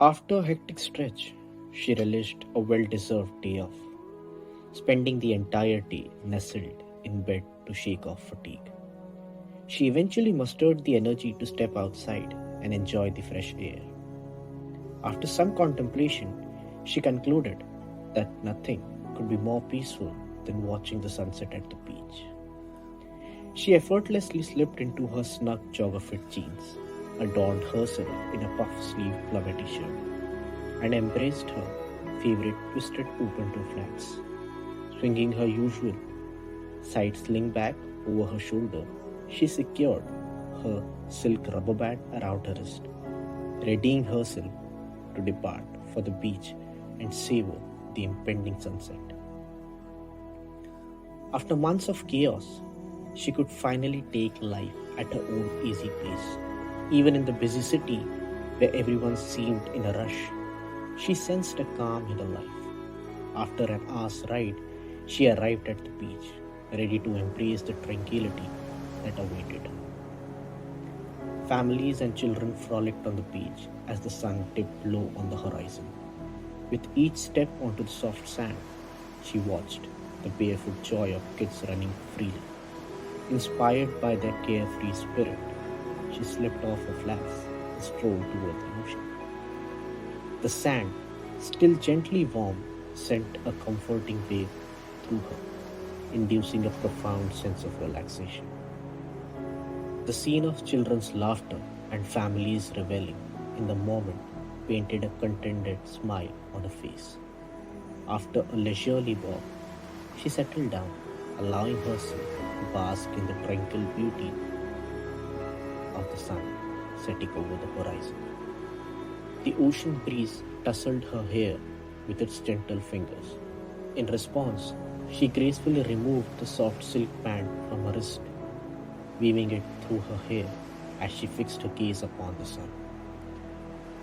After a hectic stretch, she relished a well deserved day off, spending the entire day nestled in bed to shake off fatigue. She eventually mustered the energy to step outside and enjoy the fresh air. After some contemplation, she concluded that nothing could be more peaceful than watching the sunset at the beach. She effortlessly slipped into her snug jogger fit jeans, adorned herself in a puff sleeved plummet shirt, and embraced her favorite twisted open toe flats. Swinging her usual side sling bag over her shoulder, she secured her silk rubber band around her wrist, readying herself to depart for the beach and savor the impending sunset. After months of chaos, she could finally take life at her own easy pace. Even in the busy city where everyone seemed in a rush, she sensed a calm in her life. After an hour's ride, she arrived at the beach, ready to embrace the tranquility that awaited her. Families and children frolicked on the beach as the sun dipped low on the horizon. With each step onto the soft sand, she watched the barefoot joy of kids running freely. Inspired by their carefree spirit, she slipped off her flats and strolled toward the ocean. The sand, still gently warm, sent a comforting wave through her, inducing a profound sense of relaxation. The scene of children's laughter and families reveling in the moment painted a contented smile on her face. After a leisurely walk, she settled down, allowing herself to bask in the tranquil beauty of the sun setting over the horizon. The ocean breeze tousled her hair with its gentle fingers. In response, she gracefully removed the soft silk band from her wrist, weaving it through her hair as she fixed her gaze upon the sun.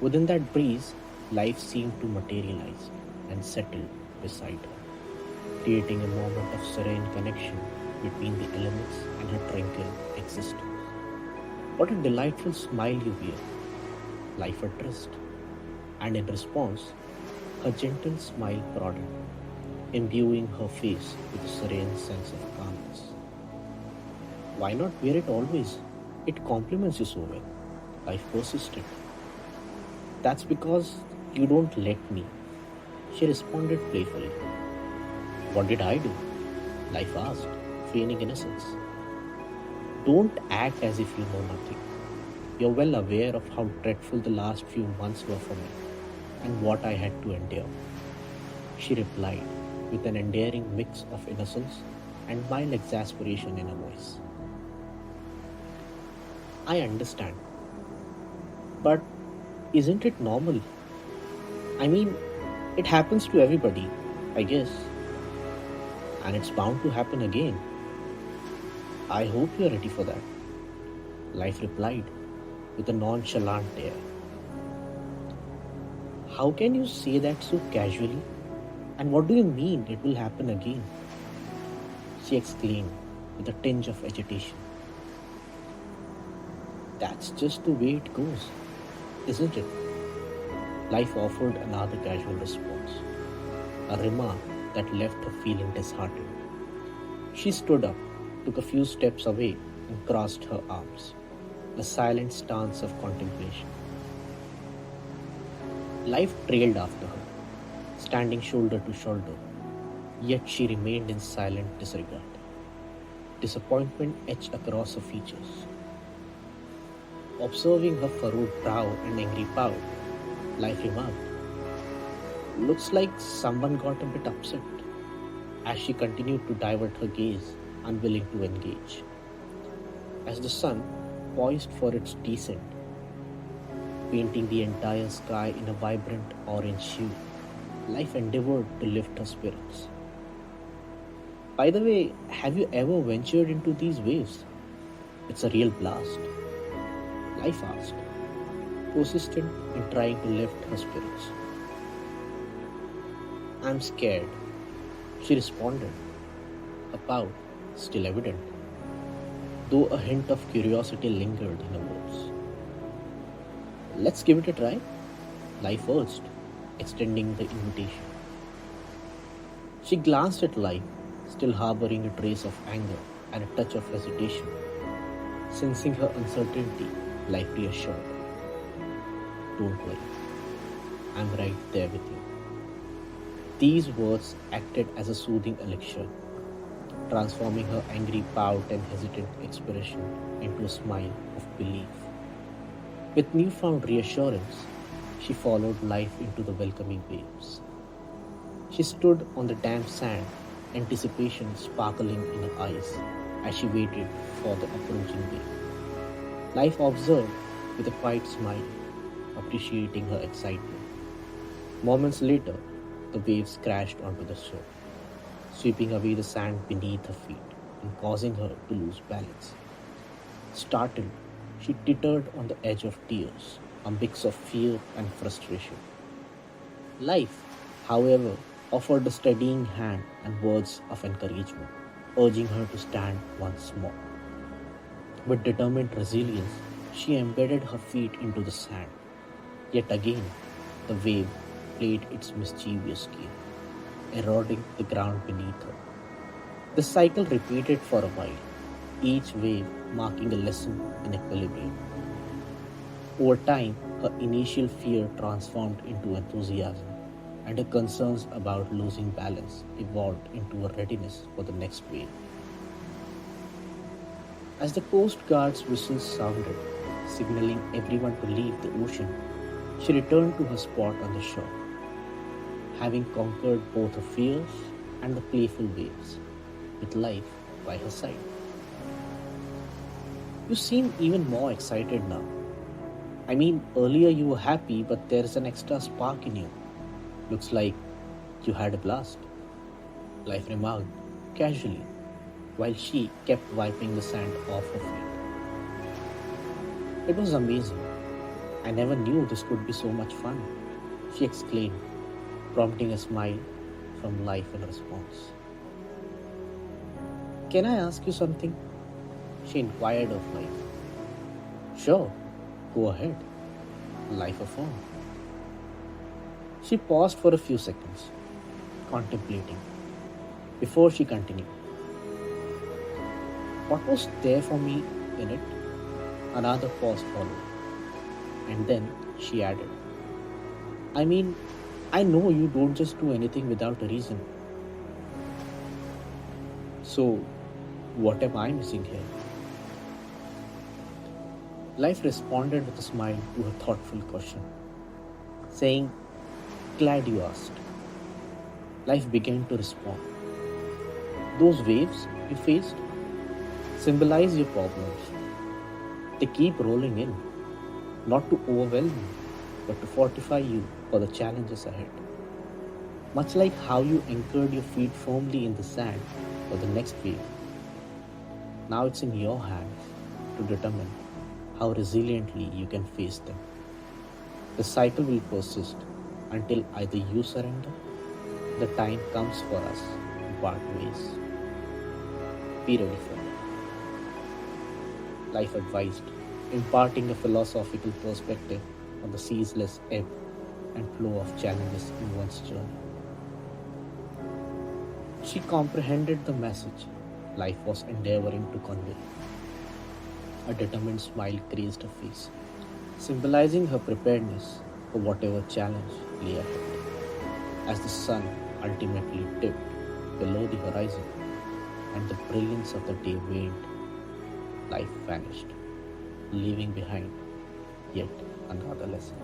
Within that breeze, life seemed to materialize and settle beside her, creating a moment of serene connection between the elements and her tranquil existence. What a delightful smile you wear, life addressed, and in response, her gentle smile broadened, imbuing her face with a serene sense of calmness. Why not wear it always? It compliments you so well. Life persisted. That's because you don't let me, she responded playfully. What did I do? Life asked, feigning innocence. Don't act as if you know nothing. You're well aware of how dreadful the last few months were for me and what I had to endure, she replied with an endearing mix of innocence and mild exasperation in her voice. I understand, but isn't it normal? I mean, it happens to everybody, I guess, and it's bound to happen again. I hope you're ready for that, Life replied with a nonchalant air. How can you say that so casually? And what do you mean it will happen again? She exclaimed with a tinge of agitation. That's just the way it goes, isn't it? Life offered another casual response, a remark that left her feeling disheartened. She stood up, took a few steps away, and crossed her arms, a silent stance of contemplation. Life trailed after her, standing shoulder to shoulder, yet she remained in silent disregard. Disappointment etched across her features. Observing her furrowed brow and angry pout, Life remarked, looks like someone got a bit upset, as she continued to divert her gaze, unwilling to engage. As the sun poised for its descent, painting the entire sky in a vibrant orange hue, Life endeavored to lift her spirits. By the way, have you ever ventured into these waves? It's a real blast, Life asked, persistent in trying to lift her spirits. I'm scared, she responded, a pout still evident, though a hint of curiosity lingered in her words. Let's give it a try, Life urged, extending the invitation. She glanced at life, still harboring a trace of anger and a touch of hesitation. Sensing her uncertainty, life reassured, "Don't worry, I'm right there with you." These words acted as a soothing elixir, transforming her angry pout and hesitant expression into a smile of belief. With newfound reassurance, she followed life into the welcoming waves. She stood on the damp sand, anticipation sparkling in her eyes as she waited for the approaching wave. Life observed with a quiet smile, appreciating her excitement. Moments later, the waves crashed onto the shore, sweeping away the sand beneath her feet and causing her to lose balance. Startled, she tittered on the edge of tears, a mix of fear and frustration. Life, however, offered a steadying hand and words of encouragement, urging her to stand once more. With determined resilience, she embedded her feet into the sand. Yet again, the wave played its mischievous game, eroding the ground beneath her. The cycle repeated for a while, each wave marking a lesson in equilibrium. Over time, her initial fear transformed into enthusiasm, and her concerns about losing balance evolved into a readiness for the next wave. As the Coast Guard's whistles sounded, signaling everyone to leave the ocean, she returned to her spot on the shore, having conquered both her fears and the playful waves, with life by her side. "You seem even more excited now. I mean, earlier you were happy, but there's an extra spark in you. Looks like you had a blast," Life remarked casually, while she kept wiping the sand off her feet. "It was amazing. I never knew this could be so much fun," she exclaimed, prompting a smile from Life in response. "Can I ask you something?" she inquired of Life. "Sure, go ahead," Life affirmed. She paused for a few seconds, contemplating, before she continued. "What was there for me in it?" Another pause followed, and then she added, "I mean, I know you don't just do anything without a reason. So, what am I missing here?" Life responded with a smile to her thoughtful question, saying, "Glad you asked." Life began to respond. "Those waves you faced symbolize your problems. They keep rolling in, not to overwhelm you, but to fortify you for the challenges ahead. Much like how you anchored your feet firmly in the sand for the next wave, now it's in your hands to determine how resiliently you can face them. The cycle will persist until either you surrender, the time comes for us to part ways. Be ready for it," Life advised, imparting a philosophical perspective on the ceaseless ebb and flow of challenges in one's journey. She comprehended the message Life was endeavoring to convey. A determined smile graced her face, symbolizing her preparedness for whatever challenge lay ahead. As the sun ultimately dipped below the horizon and the brilliance of the day waned, Life vanished, leaving behind yet another lesson.